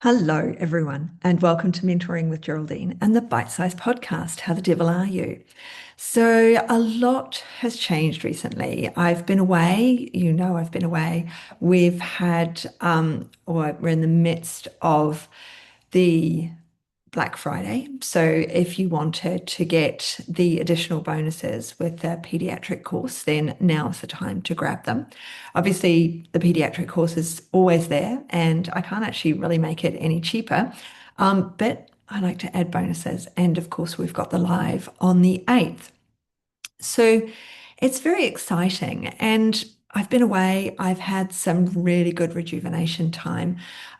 Hello, everyone, and welcome to Mentoring with Geraldine and the Bite Size Podcast. How the devil are you? So, a lot has changed recently. I've been away, I've been away. Or we're in the midst of the Black Friday. So if you wanted to get the additional bonuses with the pediatric course, then now's the time to grab them. Obviously, the pediatric course is always there, and I can't actually really make it any cheaper. But I like to add bonuses. And of course, we've got the live on the 8th. So it's very exciting. And I've been away. I've had some really good rejuvenation time.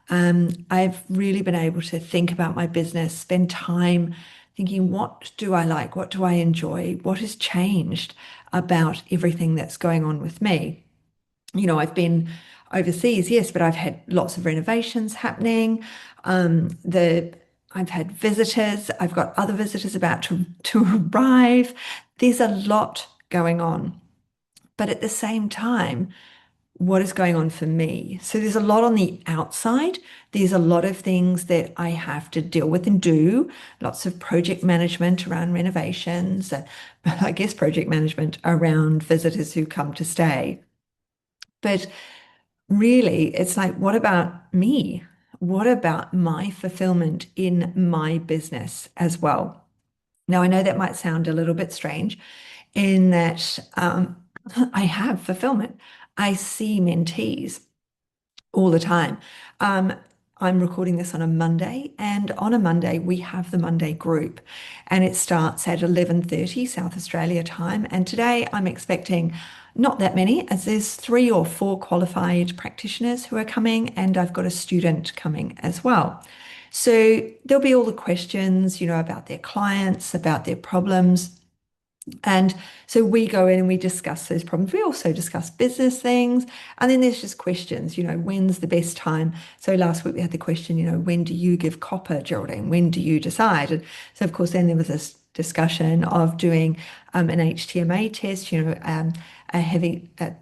I've really been able to think about my business, spend time thinking, what do I like? What do I enjoy? What has changed about everything that's going on with me? I've been overseas, yes, but I've had lots of renovations happening. I've had visitors. I've got other visitors about to arrive. There's a lot going on. But at the same time, what is going on for me? So there's a lot on the outside. There's a lot of things that I have to deal with and do, lots of project management around renovations, and I guess project management around visitors who come to stay. But really, it's like, what about me? What about my fulfillment in my business as well? Now, I know that might sound a little bit strange in that I have fulfillment. I see mentees all the time. Um, I'm recording this on a Monday, and on a Monday we have the Monday group, and it starts at 11:30 South Australia time. And today I'm expecting not that many, as there's 3 or 4 qualified practitioners who are coming, and I've got a student coming as well. So there'll be all the questions, about their clients, about their problems. And so we go in and we discuss those problems. We also discuss business things. And then there's just questions, when's the best time? So last week we had the question, when do you give copper, Geraldine? When do you decide? And so, of course, then there was this discussion of doing an HTMA test, a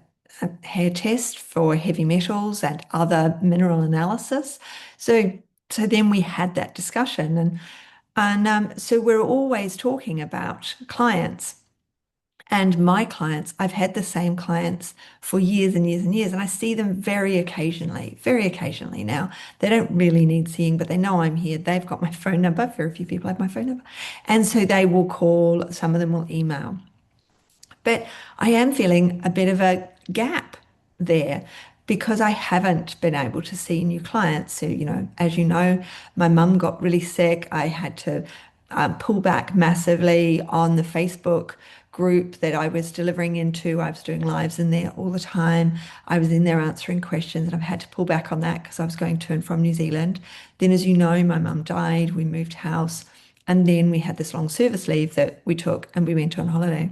hair test for heavy metals and other mineral analysis. So then we had that discussion. So we're always talking about clients. And my clients, I've had the same clients for years and years and years, and I see them very occasionally now. They don't really need seeing, but they know I'm here. They've got my phone number. Very few people have my phone number. And so they will call, some of them will email. But I am feeling a bit of a gap there because I haven't been able to see new clients. So, as you know, my mum got really sick. I had to pull back massively on the Facebook group that I was delivering into. I was doing lives in there all the time. I was in there answering questions, and I've had to pull back on that because I was going to and from New Zealand. Then, as you know, my mum died. We moved house. And then we had this long service leave that we took and we went on holiday.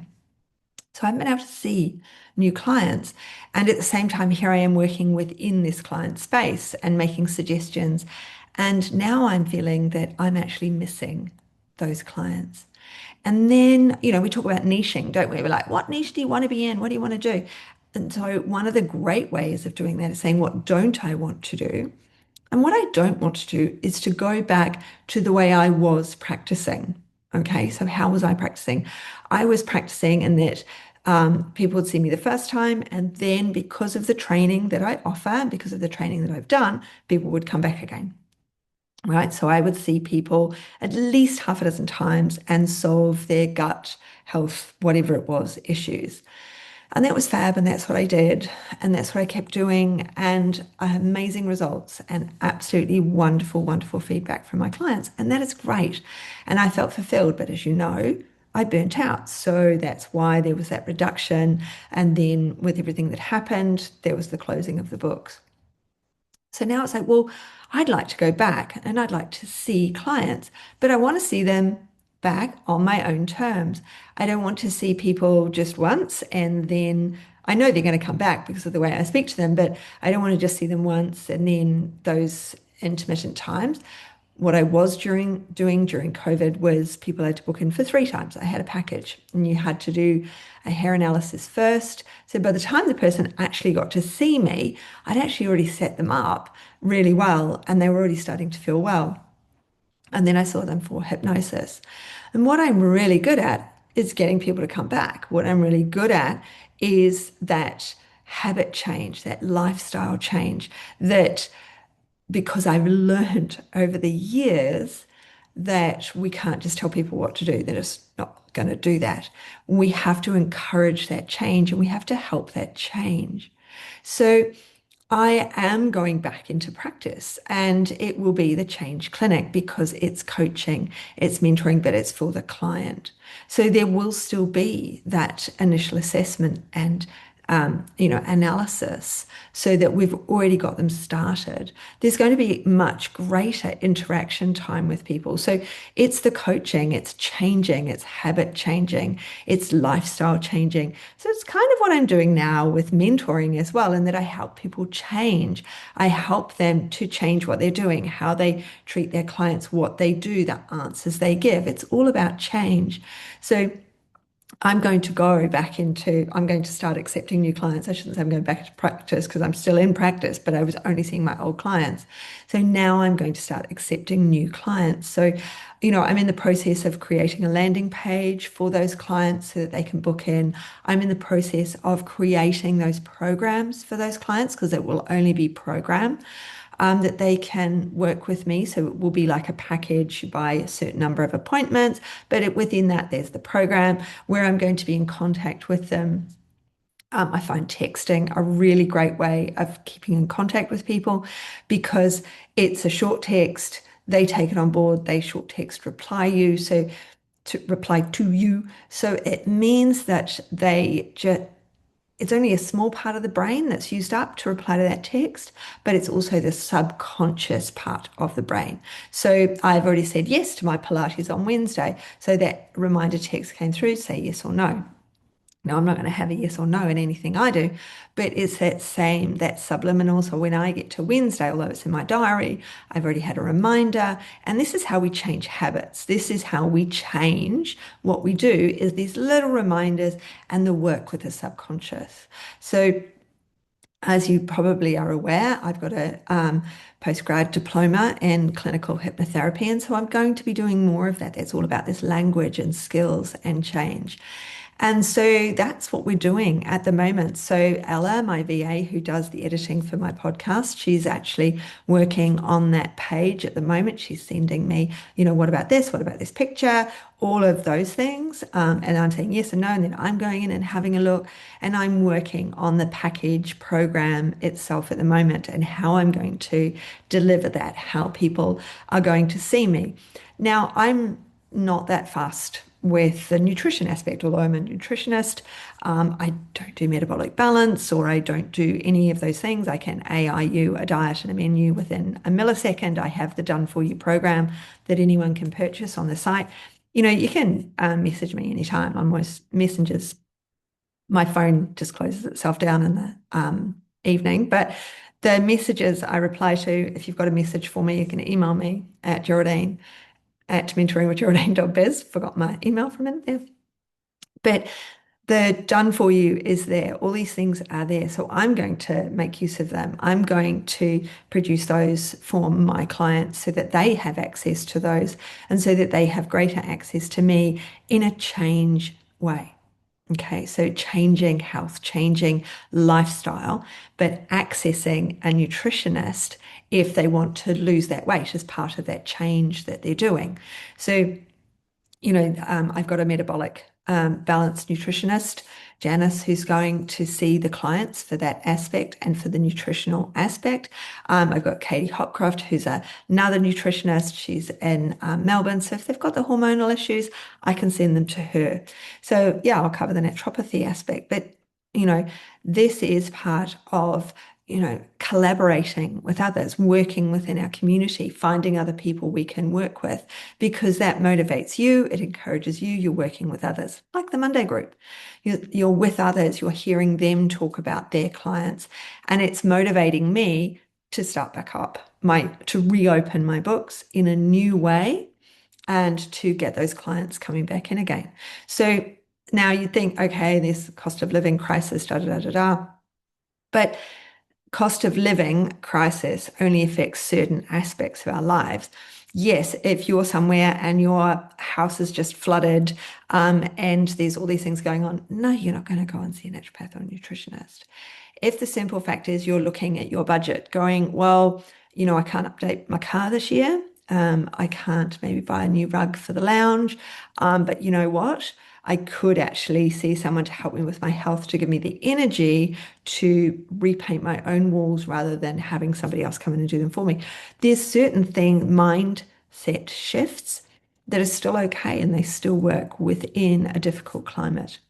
So I haven't been able to see new clients. And at the same time, here I am working within this client space and making suggestions. And now I'm feeling that I'm actually missing those clients. And then, we talk about niching, don't we? We're like, what niche do you want to be in? What do you want to do? And so one of the great ways of doing that is saying, what don't I want to do? And what I don't want to do is to go back to the way I was practicing. Okay, so how was I practicing? I was practicing in that people would see me the first time, and then because of the training that I offer, because of the training that I've done, people would come back again. Right, so I would see people at least half a dozen times and solve their gut health, whatever it was, issues. And that was fab, and that's what I did, and that's what I kept doing, and I have amazing results and absolutely wonderful, wonderful feedback from my clients, and that is great. And I felt fulfilled, but as you know, I burnt out. So that's why there was that reduction. And then with everything that happened, there was the closing of the books. So now it's like, well, I'd like to go back and I'd like to see clients, but I want to see them back on my own terms. I don't want to see people just once and then I know they're going to come back because of the way I speak to them, but I don't want to just see them once and then those intermittent times. What I was doing during COVID was people had to book in for 3 times. I had a package, and you had to do a hair analysis first. So by the time the person actually got to see me, I'd actually already set them up really well, and they were already starting to feel well. And then I saw them for hypnosis. And what I'm really good at is getting people to come back. What I'm really good at is that habit change, that lifestyle change, that because I've learned over the years that we can't just tell people what to do. They're just not going to do that. We have to encourage that change and we have to help that change. So I am going back into practice and it will be the Change Clinic because it's coaching, it's mentoring, but it's for the client. So there will still be that initial assessment and analysis so that we've already got them started. There's going to be much greater interaction time with people. So it's the coaching, it's changing, it's habit changing, it's lifestyle changing. So it's kind of what I'm doing now with mentoring as well, in that I help people change. I help them to change what they're doing, how they treat their clients, what they do, the answers they give. It's all about change. So I'm going to start accepting new clients. I shouldn't say I'm going back into practice because I'm still in practice, but I was only seeing my old clients. So now I'm going to start accepting new clients. So, I'm in the process of creating a landing page for those clients so that they can book in. I'm in the process of creating those programs for those clients because it will only be program that they can work with me. So it will be like a package by a certain number of appointments, but within that, there's the program where I'm going to be in contact with them. I find texting a really great way of keeping in contact with people because it's a short text. They take it on board. They short text reply you. So to reply to you. So it means that it's only a small part of the brain that's used up to reply to that text, but it's also the subconscious part of the brain. So I've already said yes to my Pilates on Wednesday. So that reminder text came through, say yes or no. Now, I'm not going to have a yes or no in anything I do, but it's that subliminal. So when I get to Wednesday, although it's in my diary, I've already had a reminder. And this is how we change habits. This is how we change what we do is these little reminders and the work with the subconscious. So as you probably are aware, I've got a postgrad diploma in clinical hypnotherapy. And so I'm going to be doing more of that. That's all about this language and skills and change. And so that's what we're doing at the moment. So Ella, my VA, who does the editing for my podcast, she's actually working on that page at the moment. She's sending me, what about this? What about this picture? All of those things. And I'm saying yes and no. And then I'm going in and having a look. And I'm working on the package program itself at the moment and how I'm going to deliver that, how people are going to see me. Now, I'm not that fast with the nutrition aspect, although I'm a nutritionist. I don't do metabolic balance or I don't do any of those things. I can AIU a diet and a menu within a millisecond. I have the done for you program that anyone can purchase on the site. You can message me anytime on most messengers. My phone just closes itself down in the evening, but the messages I reply to, if you've got a message for me, you can email me at Geraldine at mentoringwithgeraldine.biz. Forgot my email from in there. But the done for you is there. All these things are there. So I'm going to make use of them. I'm going to produce those for my clients so that they have access to those and so that they have greater access to me in a change way. Okay, so changing health, changing lifestyle, but accessing a nutritionist if they want to lose that weight as part of that change that they're doing. So I've got a metabolic balanced nutritionist, Janice, who's going to see the clients for that aspect and for the nutritional aspect. I've got Katie Hopcroft, who's another nutritionist. She's in Melbourne. So if they've got the hormonal issues, I can send them to her. So yeah, I'll cover the naturopathy aspect. But, this is part of collaborating with others, working within our community, finding other people we can work with, because that motivates you, it encourages you, you're working with others, like the Monday group. You're with others, you're hearing them talk about their clients, and it's motivating me to start back up. to reopen my books in a new way and to get those clients coming back in again. So now you think, okay, there's cost of living crisis, da da da da da. But cost of living crisis only affects certain aspects of our lives. Yes, if you're somewhere and your house is just flooded, and there's all these things going on, no, you're not going to go and see a naturopath or a nutritionist. If the simple fact is you're looking at your budget, going, well, I can't update my car this year. I can't maybe buy a new rug for the lounge. But you know what? I could actually see someone to help me with my health to give me the energy to repaint my own walls rather than having somebody else come in and do them for me. There's certain mindset shifts that are still okay and they still work within a difficult climate.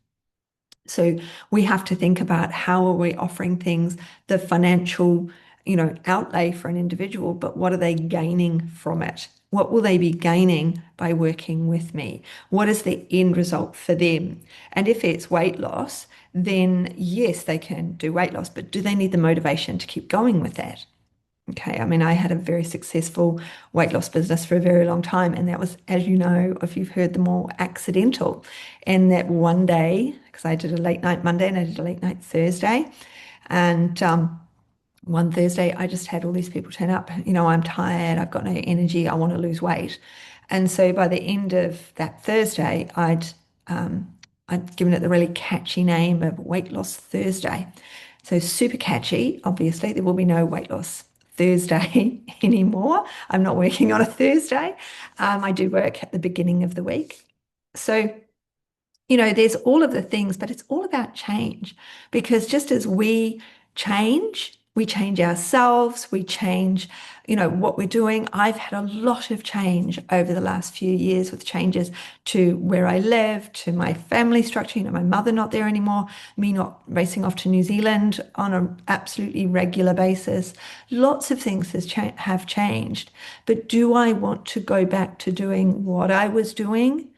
So we have to think about how are we offering things, the financial, outlay for an individual, but what are they gaining from it? What will they be gaining by working with me? What is the end result for them? And if it's weight loss, then yes, they can do weight loss, but do they need the motivation to keep going with that? Okay, I mean, I had a very successful weight loss business for a very long time, and that was, as you know, if you've heard them all, accidental. And that one day, because I did a late night Monday and I did a late night Thursday, and one Thursday I just had all these people turn up. I'm tired, I've got no energy, I want to lose weight. And so by the end of that Thursday, I'd given it the really catchy name of Weight Loss Thursday. So super catchy. Obviously, there will be no weight loss Thursday anymore. I'm not working on a Thursday. I do work at the beginning of the week. So, there's all of the things, but it's all about change because just as we change ourselves, we change, what we're doing. I've had a lot of change over the last few years with changes to where I live, to my family structure, my mother not there anymore, me not racing off to New Zealand on an absolutely regular basis. Lots of things have changed. But do I want to go back to doing what I was doing?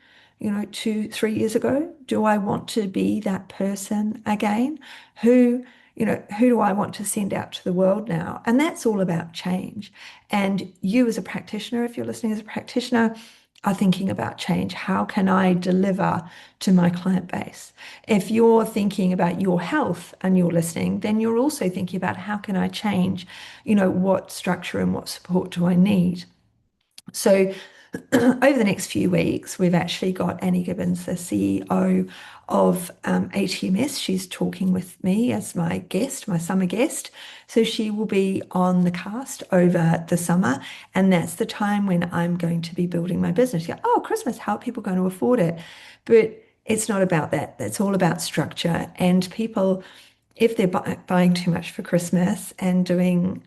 2, 3 years ago? Do I want to be that person again? Who do I want to send out to the world now? And that's all about change. And you as a practitioner, if you're listening as a practitioner, are thinking about change. How can I deliver to my client base? If you're thinking about your health and you're listening, then you're also thinking about how can I change, what structure and what support do I need? So over the next few weeks, we've actually got Annie Gibbons, the CEO of HTMS. She's talking with me as my guest, my summer guest. So she will be on the cast over the summer. And that's the time when I'm going to be building my business. Yeah, oh, Christmas, how are people going to afford it? But it's not about that. It's all about structure. And people, if they're buying too much for Christmas and doing,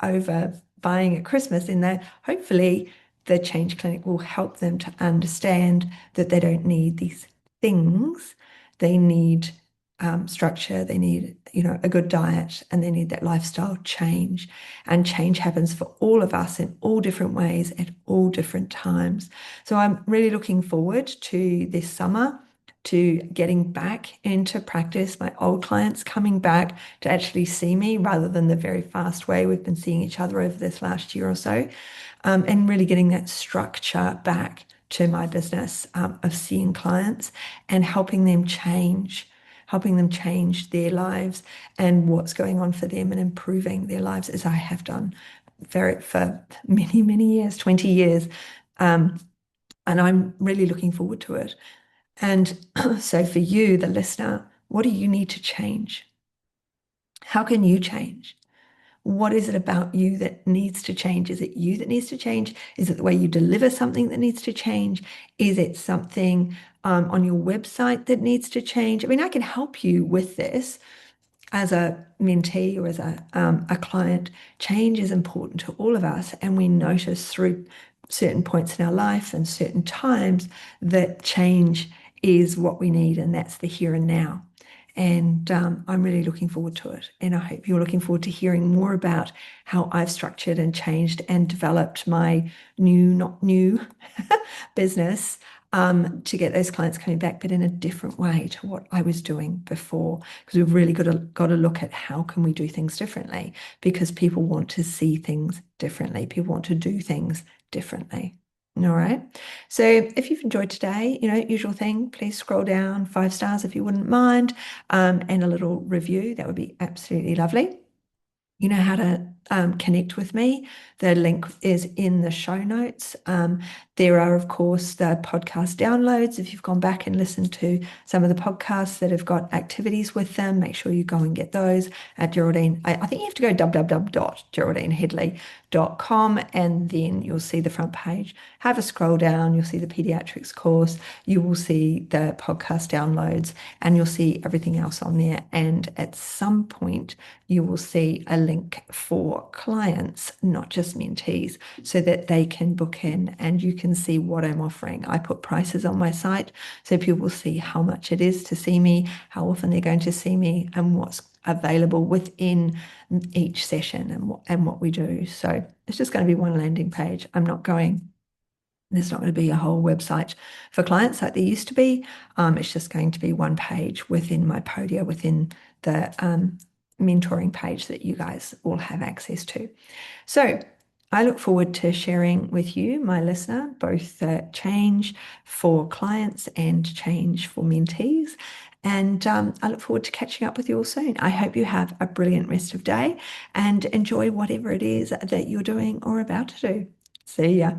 over buying at Christmas, then they hopefully the Change Clinic will help them to understand that they don't need these things. They need structure, they need, a good diet, and they need that lifestyle change. And change happens for all of us in all different ways at all different times. So I'm really looking forward to this summer, to getting back into practice, my old clients coming back to actually see me rather than the very fast way we've been seeing each other over this last year or so, and really getting that structure back to my business of seeing clients and helping them change their lives and what's going on for them and improving their lives as I have done for many, many years, 20 years. And I'm really looking forward to it. And so for you, the listener, what do you need to change? How can you change? What is it about you that needs to change? Is it you that needs to change? Is it the way you deliver something that needs to change? Is it something on your website that needs to change? I mean, I can help you with this as a mentee or as a client. Change is important to all of us, and we notice through certain points in our life and certain times that change is what we need, and that's the here and now. And I'm really looking forward to it. And I hope you're looking forward to hearing more about how I've structured and changed and developed my not new business to get those clients coming back, but in a different way to what I was doing before. Because we've really got to look at how can we do things differently, because people want to see things differently. People want to do things differently. All right. So if you've enjoyed today, usual thing, please scroll down 5 stars if you wouldn't mind, and a little review. That would be absolutely lovely. You know how to connect with me. The link is in the show notes. There are, of course, the podcast downloads. If you've gone back and listened to some of the podcasts that have got activities with them, make sure you go and get those at Geraldine. I think you have to go www.geraldineheadley.com, and then you'll see the front page. Have a scroll down, you'll see the pediatrics course, you will see the podcast downloads, and you'll see everything else on there. And at some point, you will see a link for clients, not just mentees, so that they can book in and you can see what I'm offering. I put prices on my site so people will see how much it is to see me, how often they're going to see me, and what's available within each session and what we do. So it's just going to be one landing page. There's not going to be a whole website for clients like there used to be. It's just going to be one page within my Podia, within the mentoring page that you guys all have access to. So I look forward to sharing with you, my listener, both the change for clients and change for mentees. And I look forward to catching up with you all soon. I hope you have a brilliant rest of day and enjoy whatever it is that you're doing or about to do. See ya.